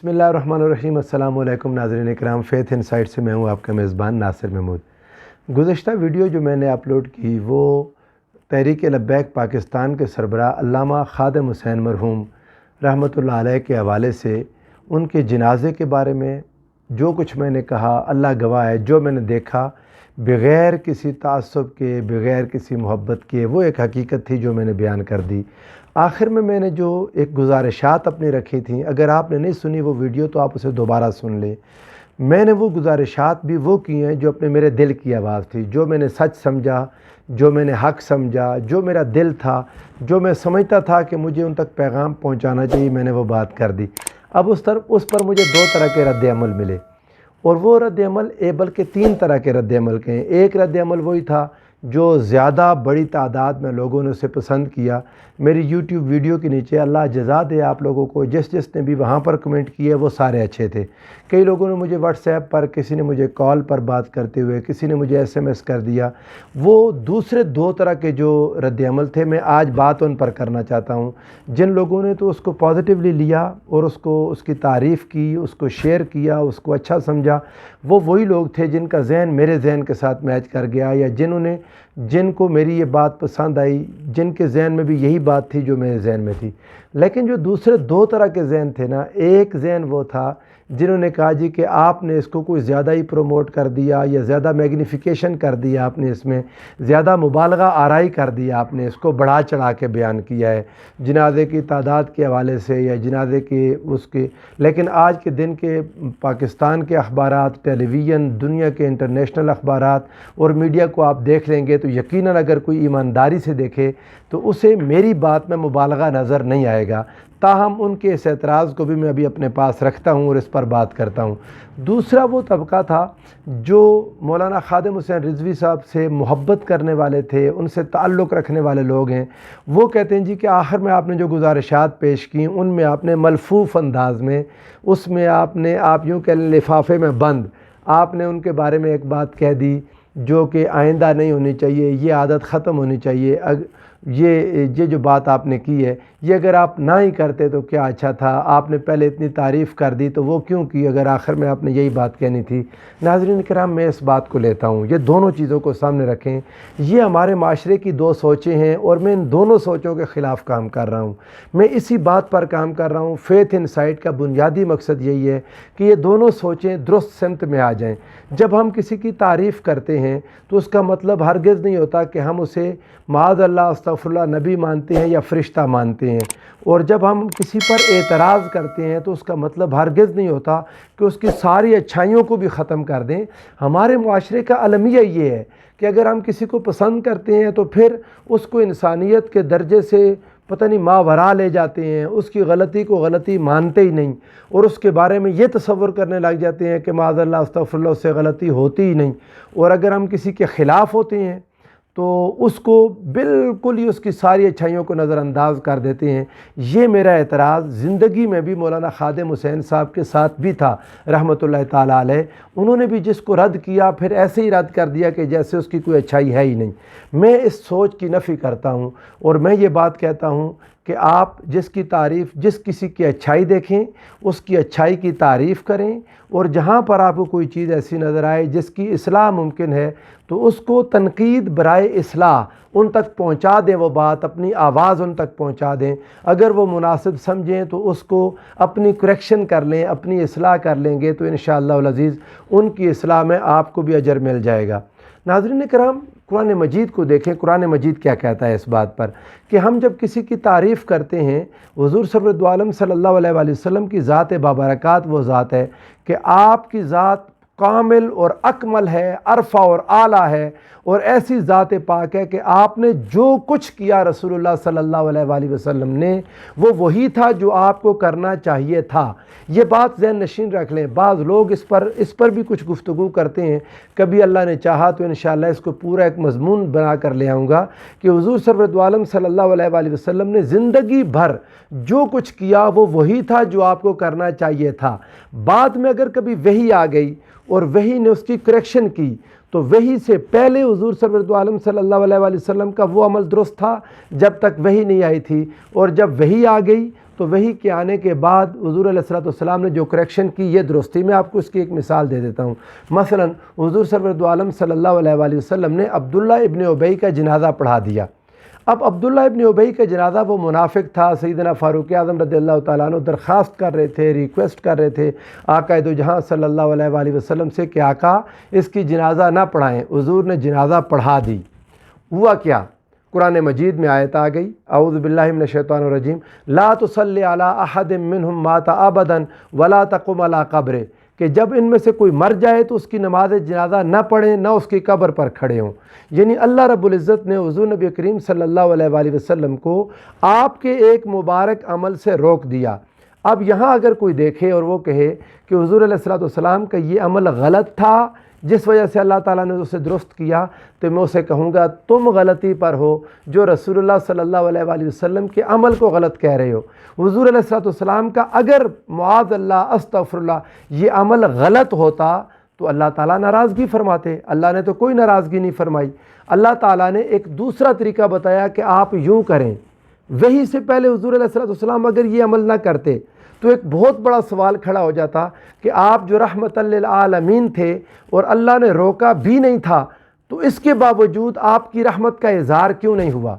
बिस्मिल्लाहिर्रहमानिर्रहीम। अस्सलाम वालेकुम नाज़रीन इकराम, फ़ेथ इनसाइट से मैं हूँ आपका मेज़बान नासिर महमूद। गुज़श्ता वीडियो जो मैंने अपलोड की वो तहरीक लब्बैक पाकिस्तान के सरबराह अल्लामा ख़ादिम हुसैन मरहूम रहमतुल्लाह अलैह के हवाले से उनके जनाज़े के बारे में जो कुछ मैंने कहा, अल्लाह गवाह है, जो मैंने देखा बग़ैर किसी तासुब के, बग़ैर किसी मोहब्बत के, वो एक हकीकत थी जो मैंने बयान कर दी। आखिर में मैंने जो एक गुजारिशात अपनी रखी थी, अगर आपने नहीं सुनी वो वीडियो तो आप उसे दोबारा सुन लें। मैंने वो गुजारिशात भी वो की हैं जो अपने मेरे दिल की आवाज़ थी, जो मैंने सच समझा, जो मैंने हक़ समझा, जो मेरा दिल था, जो मैं समझता था कि मुझे उन तक पैगाम पहुंचाना चाहिए, मैंने वो बात कर दी। अब उस पर मुझे दो तरह के रद्द अमल मिले, और वो रद्द अमल बल्कि तीन तरह के रद्द अमल के हैं। एक रद्द अमल वही था जो ज़्यादा बड़ी तादाद में लोगों ने उसे पसंद किया। मेरी यूट्यूब वीडियो के नीचे अल्लाह जज़ा दे आप लोगों को, जिसने भी वहाँ पर कमेंट किए वो सारे अच्छे थे। कई लोगों ने मुझे व्हाट्सएप पर, किसी ने मुझे कॉल पर बात करते हुए, किसी ने मुझे SMS कर दिया। वो दूसरे दो तरह के जो रद्द अमल थे, मैं आज बात उन पर करना चाहता हूँ। जिन लोगों ने तो उसको पॉजिटिवली लिया और उसकी तारीफ़ की, उसको शेयर किया, उसको अच्छा समझा, वो वही लोग थे जिनका जहन मेरे जहन के साथ मैच कर गया, या जिनको मेरी ये बात पसंद आई, जिनके जहन में भी यही बात थी जो मेरे जहन में थी। लेकिन जो दूसरे दो तरह के जहन थे ना, एक जहन वो था जिन्होंने कहा जी कि आपने इसको कोई ज़्यादा ही प्रमोट कर दिया, या ज़्यादा मैग्निफिकेशन कर दिया, आपने इसमें ज़्यादा मुबालगा आराई कर दिया, आपने इसको बढ़ा चढ़ा के बयान किया है जनाज़े की तादाद के हवाले से या जनाज़े के उसके। लेकिन आज के दिन के पाकिस्तान के अखबारात, टेलीविज़न, दुनिया के इंटरनेशनल अखबारात और मीडिया को आप देख लेंगे तो यकीनन अगर कोई ईमानदारी से देखे तो उसे मेरी बात में मुबालगा नज़र नहीं आएगा। ताहम उनके इस एतराज़ को भी मैं अभी अपने पास रखता हूँ और इस पर बात करता हूँ। दूसरा वो तबका था जो मौलाना ख़ादिम हुसैन रिज़वी साहब से मोहब्बत करने वाले थे, उनसे ताल्लुक़ रखने वाले लोग हैं। वो कहते हैं जी कि आखिर में आपने जो गुजारिशात पेश की उनमें आपने मलफूफ़ अंदाज़ में, उसमें आप यूँ कह लें लिफाफे में बंद, आपने उनके बारे में एक बात कह दी जो कि आइंदा नहीं होनी चाहिए, ये आदत ख़त्म होनी चाहिए। ये जो बात आपने की है, ये अगर आप ना ही करते तो क्या अच्छा था, आपने पहले इतनी तारीफ़ कर दी तो वो क्यों की अगर आखिर में आपने यही बात कहनी थी। नाज़रीन किराम, मैं इस बात को लेता हूँ, ये दोनों चीज़ों को सामने रखें। ये हमारे माशरे की दो सोचें हैं और मैं इन दोनों सोचों के ख़िलाफ़ काम कर रहा हूँ। मैं इसी बात पर काम कर रहा हूँ। फ़ेथ इनसाइट का बुनियादी मकसद यही है कि ये दोनों सोचें दुरुस्त सिमत में आ जाएँ। जब हम किसी की तारीफ़ करते हैं तो उसका मतलब हरगिज़ नहीं होता कि हम उसे माअज़ल्लाह अस्तग़फ़िरुल्लाह नबी मानते हैं या फ़रिश्ता मानते हैं। और जब हम किसी पर एतराज़ करते हैं तो उसका मतलब हरगिज़ नहीं होता कि उसकी सारी अच्छाइयों को भी ख़त्म कर दें। हमारे मुआशरे का अलमिया ये है कि अगर हम किसी को पसंद करते हैं तो फिर उसको इंसानियत के दर्जे से पता नहीं मावरा ले जाते हैं, उसकी गलती को गलती मानते ही नहीं और उसके बारे में ये तसव्वुर करने लग जाते हैं कि माअज़ल्लाह अस्तग़फ़िरुल्लाह उससे गलती होती ही नहीं। और अगर हम किसी के ख़िलाफ़ होते हैं तो उसको बिल्कुल ही उसकी सारी अच्छाइयों को नज़रअंदाज कर देते हैं। ये मेरा एतराज़ ज़िंदगी में भी मौलाना ख़ादिम हुसैन साहब के साथ भी था रहमतुल्लाह ताला अलैह। उन्होंने भी जिसको रद्द किया फिर ऐसे ही रद्द कर दिया कि जैसे उसकी कोई अच्छाई है ही नहीं। मैं इस सोच की नफ़ी करता हूँ और मैं ये बात कहता हूँ कि आप जिसकी तारीफ़, जिस किसी की अच्छाई देखें उसकी अच्छाई की तारीफ़ करें, और जहाँ पर आपको कोई चीज़ ऐसी नज़र आए जिसकी इस्लाह मुमकिन है तो उसको तनकीद बराए इस्लाह उन तक पहुँचा दें, वो बात अपनी आवाज़ उन तक पहुँचा दें। अगर वो मुनासिब समझें तो उसको अपनी करेक्शन कर लें, अपनी इस्लाह कर लेंगे तो इंशाअल्लाह अल अज़ीज़ उनकी इस्लाह में आपको भी अजर मिल जाएगा। नाज़रीन किराम, कुरान मजीद को देखें, कुरान मजीद क्या कहता है इस बात पर कि हम जब किसी की तारीफ़ करते हैं, हुज़ूर सरवरदो आलम सल्लल्लाहु अलैहि वसल्लम की ज़ात बाबरकत वो ज़ात है कि आपकी ज़ात कामिल और अकमल है, अरफ़ा और आला है, और ऐसी ज़ात पाक है कि आपने जो कुछ किया रसूलुल्लाह सल्लल्लाहु अलैहि वसल्लम ने वो वही था जो आपको करना चाहिए था। ये बात ज़हन नशीन रख लें। बाज़ लोग इस पर भी कुछ गुफ्तगू करते हैं। कभी अल्लाह ने चाहा तो इंशाअल्लाह इसको पूरा एक मज़मून बना कर ले आऊँगा कि हुज़ूर सरवरदो आलम सल्लल्लाहु अलैहि वसल्लम ने ज़िंदगी भर जो कुछ किया वो वही था जो आपको करना चाहिए था। बाद में अगर कभी वही आ गई और वही ने उसकी करेक्शन की تو وحی سے پہلے حضور سرور دو عالم صلی اللہ علیہ وآلہ وسلم کا وہ عمل درست تھا جب تک وحی نہیں آئی تھی، اور جب وحی آ گئی تو وحی کے آنے کے بعد حضور علیہ السلام نے جو کریکشن کی یہ درست تھی۔ میں آپ کو اس کی ایک مثال دے دیتا ہوں۔ مثلا حضور سرور دو عالم صلی اللہ علیہ وآلہ وسلم نے عبداللہ ابن ابی کا جنازہ پڑھا دیا۔ اب عبداللہ ابن ابی کا جنازہ وہ منافق تھا، سیدنا فاروق اعظم رضی اللہ تعالیٰ عنہ درخواست کر رہے تھے، ریکویسٹ کر رہے تھے آقا دو جہاں صلی اللہ علیہ وآلہ وسلم سے کہ آقا اس کی جنازہ نہ پڑھائیں۔ حضور نے جنازہ پڑھا دی۔ ہوا کیا؟ قرآن مجید میں آیت آ گئی، اعوذ باللہ من الشیطان الرجیم، لا تصلی علی احد منہم مات ابدا ولا تقم علی قبرہ، کہ جب ان میں سے کوئی مر جائے تو اس کی نماز جنازہ نہ پڑھیں، نہ اس کی قبر پر کھڑے ہوں۔ یعنی اللہ رب العزت نے حضور نبی کریم صلی اللہ علیہ وآلہ وسلم کو آپ کے ایک مبارک عمل سے روک دیا۔ اب یہاں اگر کوئی دیکھے اور وہ کہے کہ حضور علیہ السلام کا یہ عمل غلط تھا جس وجہ سے اللہ تعالیٰ نے اسے درست کیا، تو میں اسے کہوں گا تم غلطی پر ہو جو رسول اللہ صلی اللہ علیہ وآلہ وسلم کے عمل کو غلط کہہ رہے ہو۔ حضور علیہ السلام کا اگر معاذ اللہ استغفر اللہ یہ عمل غلط ہوتا تو اللہ تعالیٰ ناراضگی فرماتے۔ اللہ نے تو کوئی ناراضگی نہیں فرمائی۔ اللہ تعالیٰ نے ایک دوسرا طریقہ بتایا کہ آپ یوں کریں۔ وحی سے پہلے حضور علیہ السلام اگر یہ عمل نہ کرتے تو ایک بہت بڑا سوال کھڑا ہو جاتا کہ آپ جو رحمت للعالمین تھے اور اللہ نے روکا بھی نہیں تھا تو اس کے باوجود آپ کی رحمت کا اظہار کیوں نہیں ہوا؟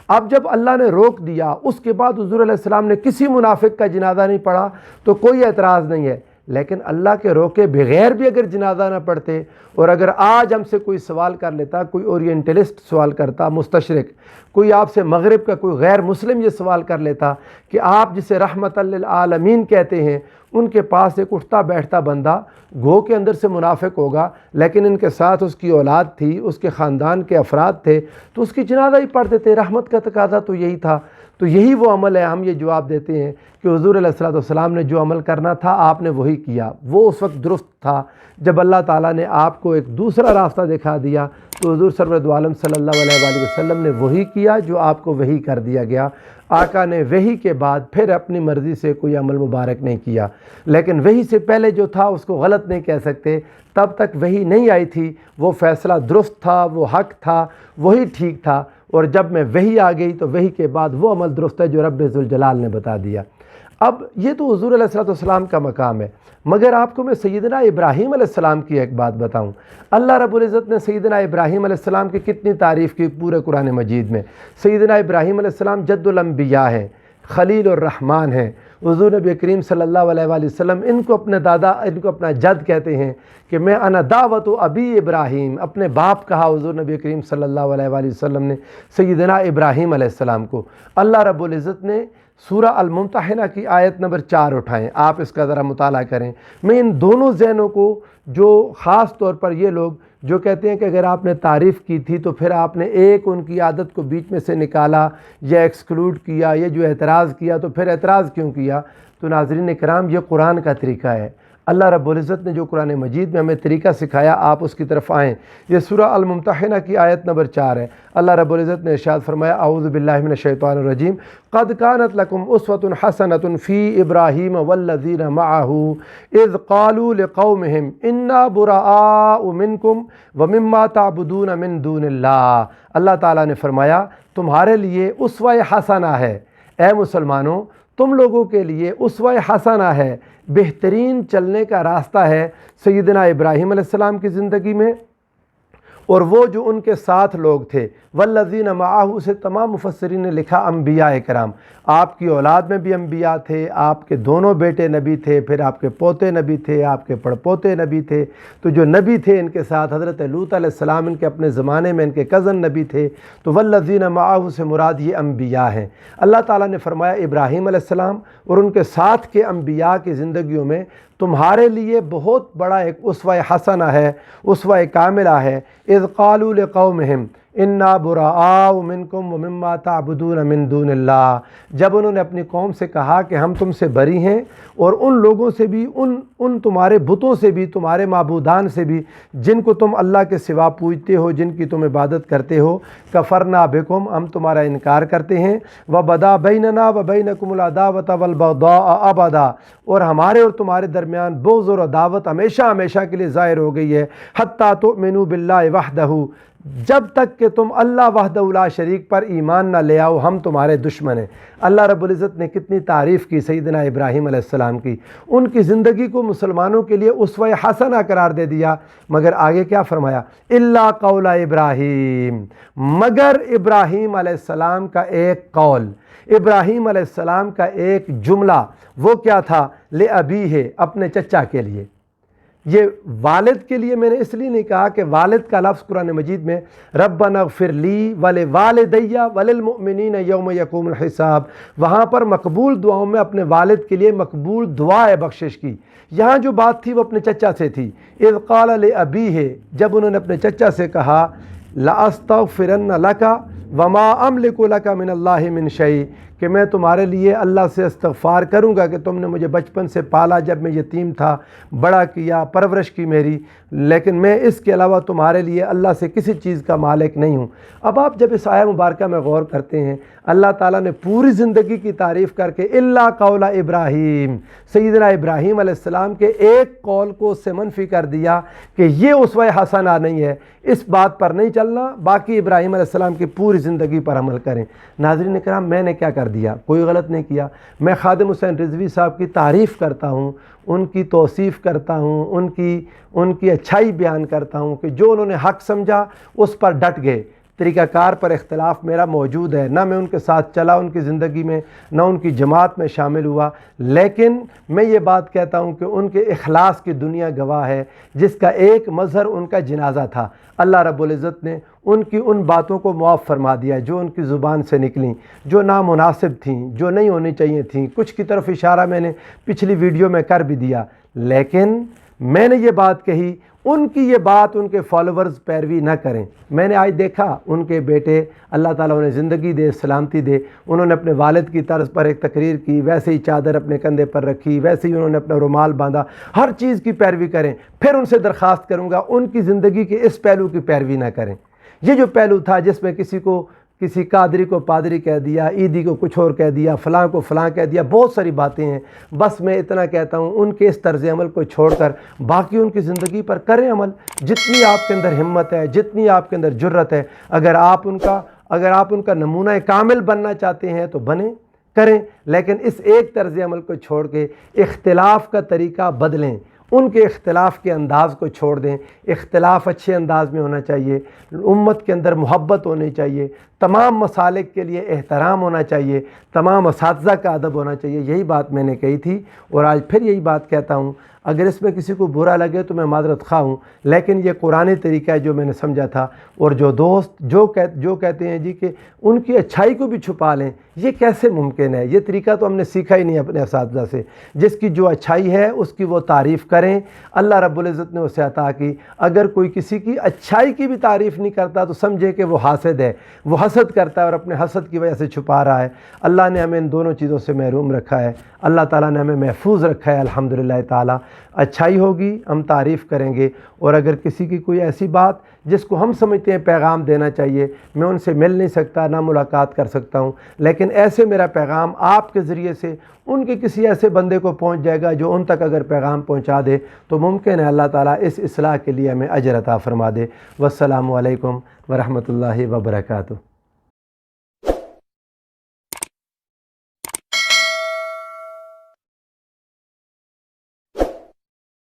اب جب اللہ نے روک دیا اس کے بعد حضور علیہ السلام نے کسی منافق کا جنازہ نہیں پڑھا تو کوئی اعتراض نہیں ہے، لیکن اللہ کے روکے بغیر بھی اگر جنازہ نہ پڑھتے، اور اگر آج ہم سے کوئی سوال کر لیتا، کوئی اورینٹلسٹ سوال کرتا، مستشرق، کوئی آپ سے مغرب کا کوئی غیر مسلم یہ سوال کر لیتا کہ آپ جسے رحمت للعالمین کہتے ہیں ان کے پاس ایک اٹھتا بیٹھتا بندہ گو کے اندر سے منافق ہوگا لیکن ان کے ساتھ اس کی اولاد تھی، اس کے خاندان کے افراد تھے، تو اس کی جنازہ ہی پڑھ دیتے۔ رحمت کا تقاضا تو یہی تھا۔ تو یہی وہ عمل ہے، ہم یہ جواب دیتے ہیں کہ حضور علیہ السلام نے جو عمل کرنا تھا آپ نے وہی کیا، وہ اس وقت درست تھا۔ جب اللہ تعالیٰ نے آپ کو ایک دوسرا راستہ دکھا دیا تو حضور سرور دو عالم صلی اللہ علیہ وآلہ وسلم نے وہی کیا جو آپ کو وحی کر دیا گیا۔ آقا نے وحی کے بعد پھر اپنی مرضی سے کوئی عمل مبارک نہیں کیا، لیکن وحی سے پہلے جو تھا اس کو غلط نہیں کہہ سکتے۔ تب تک وحی نہیں آئی تھی، وہ فیصلہ درست تھا، وہ حق تھا، وہی ٹھیک تھا، اور جب میں وحی آ گئی تو وحی کے بعد وہ عمل درست ہے جو رب ذوالجلال نے بتا دیا۔ اب یہ تو حضور علیہ السلام کا مقام ہے، مگر آپ کو میں سیدنا ابراہیم علیہ السلام کی ایک بات بتاؤں۔ اللہ رب العزت نے سیدنا ابراہیم علیہ السلام کی کتنی تعریف کی پورے قرآن مجید میں۔ سیدنا ابراہیم علیہ السلام جد الانبیاء ہیں، خلیل الرحمن ہیں۔ حضور نبی کریم صلی اللہ علیہ وآلہ وسلم ان کو اپنے دادا، ان کو اپنا جد کہتے ہیں کہ میں انا دعوت ابی ابراہیم، اپنے باپ کہا حضور نبی کریم صلی اللہ علیہ وآلہ وسلم نے سیدنا ابراہیم علیہ السلام کو۔ اللہ رب العزت نے سورہ الممتحنہ کی آیت نمبر 4 اٹھائیں، آپ اس کا ذرا مطالعہ کریں۔ میں ان دونوں ذہنوں کو، جو خاص طور پر یہ لوگ جو کہتے ہیں کہ اگر آپ نے تعریف کی تھی تو پھر آپ نے ایک ان کی عادت کو بیچ میں سے نکالا یا ایکسکلوڈ کیا، یا جو اعتراض کیا تو پھر اعتراض کیوں کیا؟ تو ناظرین کرام یہ قرآن کا طریقہ ہے۔ اللہ رب العزت نے جو قرآن مجید میں ہمیں طریقہ سکھایا آپ اس کی طرف آئیں۔ یہ سورہ الممتحنہ کی آیت نمبر 4 ہے۔ اللہ رب العزت نے ارشاد فرمایا اعوذ باللہ من الشیطان الرجیم قد کانت لکم اسوۃ حسنۃ فی ابراہیم والذین معہ اذ قالوا لقومہم انا براء منکم ومما تعبدون من دون اللہ۔ اللہ تعالیٰ نے فرمایا تمہارے لیے اسوہ حسنہ ہے، اے مسلمانوں تم لوگوں کے لیے اسوہ حسنہ ہے، بہترین چلنے کا راستہ ہے سیدنا ابراہیم علیہ السلام کی زندگی میں اور وہ جو ان کے ساتھ لوگ تھے، والذین معہ سے تمام مفسرین نے لکھا انبیاء کرام۔ آپ کی اولاد میں بھی انبیاء تھے، آپ کے دونوں بیٹے نبی تھے، پھر آپ کے پوتے نبی تھے، آپ کے پڑپوتے نبی تھے۔ تو جو نبی تھے ان کے ساتھ حضرت لوط علیہ السلام ان کے اپنے زمانے میں ان کے کزن نبی تھے، تو والذین معہ سے مراد یہ انبیاء ہیں۔ اللہ تعالیٰ نے فرمایا ابراہیم علیہ السلام اور ان کے ساتھ کے انبیاء کی زندگیوں میں تمہارے لیے بہت بڑا ایک اسوہ حسنہ ہے، اسوہ کاملہ ہے۔ اذ قالوا لقومہم، इन्ना बुराआ मिनकुम व मिम्मा ताबुदून मिन दूनिल्लाह, जब उन्होंने अपनी कौम से कहा कि हम तुमसे बरी हैं और उन लोगों से भी, उन तुम्हारे बुतों से भी, तुम्हारे माबूदान से भी जिनको तुम अल्लाह के सिवा पूजते हो, जिनकी तुम इबादत करते हो, कफ़रना बिकुम, हम तुम्हारा इनकार करते हैं, व बदा बैनना व बैनकुमुल अदावत वल बग़दा अबदा, और हमारे और तुम्हारे दरमियान बुग़्ज़ और अदावत हमेशा हमेशा के लिए ज़ाहिर हो गई है, हत्ता तुमिनू बिल्लाहि वहदहू, जब तक कि तुम अल्लाह वहदहू ला शरीक पर ईमान ना ले आओ, हम तुम्हारे दुश्मन हैं। अल्लाह रब्बुल इज़्ज़त ने कितनी तारीफ़ की सैयदना इब्राहीम अलैहिस्सलाम की, उनकी ज़िंदगी को मुसलमानों के लिए उसवा हसना करार दे दिया। मगर आगे क्या फरमाया, इल्ला कौला इब्राहीम, मगर इब्राहीम अलैहिस्सलाम का एक कौल, इब्राहीम अलैहिस्सलाम का एक जुमला, वो क्या था, ले अबी है, अपने चचा के लिए। ये वालिद के लिए मैंने इसलिए नहीं कहा कि वालिद का लफ्ज़ कुरान मजीद में रब्बना ग़फ़िर ली वले वालिदैया वलिल मुअमिनीन यौम यक़ूमुल हिसाब, वहाँ पर मकबूल दुआओं में अपने वालिद के लिए मकबूल दुआ है बख्शिश की। यहाँ जो बात थी वो अपने चचा से थी। इज़ क़ाल ले अबी है, जब उन्होंने अपने चचा से कहा ला अस्तग़फ़िरन्न लका वमा अमलिकु लका मिनल्लाहि मिन शै, कि मैं तुम्हारे लिए अल्लाह से इस्तग़फ़ार करूँगा कि तुमने मुझे बचपन से पाला, जब मैं यतीम था, बड़ा किया, परवरिश की मेरी, लेकिन मैं इसके अलावा तुम्हारे लिए अल्लाह से किसी चीज़ का मालिक नहीं हूँ। अब आप जब इस आया मुबारका में गौर करते हैं, अल्लाह ताला ने पूरी ज़िंदगी की तारीफ़ करके इल्ला कौला इब्राहीम, सैयदना इब्राहीम अलैहिस्सलाम के एक कौल को उससे मनफ़ी कर दिया कि ये उसवा हसना नहीं है, इस बात पर नहीं चलना, बाकी इब्राहीम अलैहिस्सलाम की पूरी ज़िंदगी पर अमल करें। नाज़रीन इकराम, मैंने क्या कर दिया, कोई गलत नहीं किया। मैं खादिम हुसैन रिज़वी साहब की तारीफ़ करता हूँ, उनकी तौसीफ़ करता हूँ, उनकी अच्छाई बयान करता हूँ कि जो उन्होंने हक़ समझा उस पर डट गए। तरीक़ाकार पर इख्तलाफ मेरा मौजूद है, ना मैं उनके साथ चला उनकी ज़िंदगी में, ना उनकी जमात में शामिल हुआ, लेकिन मैं ये बात कहता हूँ कि उनके इखलास की दुनिया गवाह है, जिसका एक मज़हर उनका जनाजा था। अल्लाह रब्बुल इज़्ज़त ने उनकी उन बातों को मुआफ़ फरमा दिया जो उनकी ज़ुबान से निकलीं, जो नामुनासिब थीं, जो नहीं होनी चाहिए थीं। कुछ की तरफ इशारा मैंने पिछली वीडियो में कर भी दिया, लेकिन मैंने ये बात कही, उनकी ये बात उनके फॉलोवर्स पैरवी ना करें। मैंने आज देखा उनके बेटे, अल्लाह ताला उन्हें ज़िंदगी दे, सलामती दे, उन्होंने अपने वालिद की तर्ज पर एक तकरीर की, वैसे ही चादर अपने कंधे पर रखी, वैसे ही उन्होंने अपना रुमाल बांधा, हर चीज़ की पैरवी करें। फिर उनसे दरख्वास्त करूँगा उनकी ज़िंदगी के इस पहलू की पैरवी ना करें। ये जो पहलू था जिसमें किसी कादरी को पादरी कह दिया, ईदी को कुछ और कह दिया, फ़लाँ को फ़लाँ कह दिया, बहुत सारी बातें हैं। बस मैं इतना कहता हूँ, उनके इस तर्ज़ अमल को छोड़कर बाकी उनकी ज़िंदगी पर करें अमल। जितनी आपके अंदर हिम्मत है, जितनी आपके अंदर जुर्रत है, अगर आप उनका नमूना कामिल बनना चाहते हैं तो बने, करें, लेकिन इस एक तर्ज़ अमल को छोड़ के इख्तिलाफ़ का तरीक़ा बदलें, उनके इख्तिलाफ़ के अंदाज़ को छोड़ दें। इख्तिलाफ़ अच्छे अंदाज़ में होना चाहिए, उम्मत के अंदर मोहब्बत होनी चाहिए, तमाम मसालिक के लिए एहतराम होना चाहिए, तमाम असातिज़ा का अदब होना चाहिए। यही बात मैंने कही थी और आज फिर यही बात कहता हूँ। अगर इसमें किसी को बुरा लगे तो मैं माज़रत ख़्वाह हूँ, लेकिन ये कुरानी तरीका है जो मैंने समझा था। और जो दोस्त जो कहते हैं जी कि उनकी अच्छाई को भी छुपा लें, ये कैसे मुमकिन है? ये तरीका तो हमने सीखा ही नहीं अपने असातिज़ा से। जिसकी जो अच्छाई है उसकी वो तारीफ़ करें, अल्लाह रब्बुल इज़्ज़त ने उसे अता की। अगर कोई किसी की अच्छाई की भी तारीफ़ नहीं करता तो समझे कि वो हासिद है, वो हसद करता है और अपने हसद की वजह से छुपा रहा है। अल्लाह ने हमें इन दोनों चीज़ों से महरूम रखा है, अल्लाह ताला ने हमें महफूज रखा है। अल्हम्दुलिल्लाह ताला अच्छाई होगी हम तारीफ़ करेंगे, और अगर किसी की कोई ऐसी बात जिसको हम समझते हैं पैगाम देना चाहिए, मैं उनसे मिल नहीं सकता, ना मुलाकात कर सकता हूँ, लेकिन ऐसे मेरा पैगाम आपके ज़रिए से उनके किसी ऐसे बंदे को पहुँच जाएगा जो उन तक अगर पैगाम पहुँचा दे तो मुमकिन है अल्लाह ताला इस इस्लाह के लिए हमें अजर अता फ़रमा दे। वस्सलामु अलैकुम वरहमतुल्लाहि वबरकातुहू।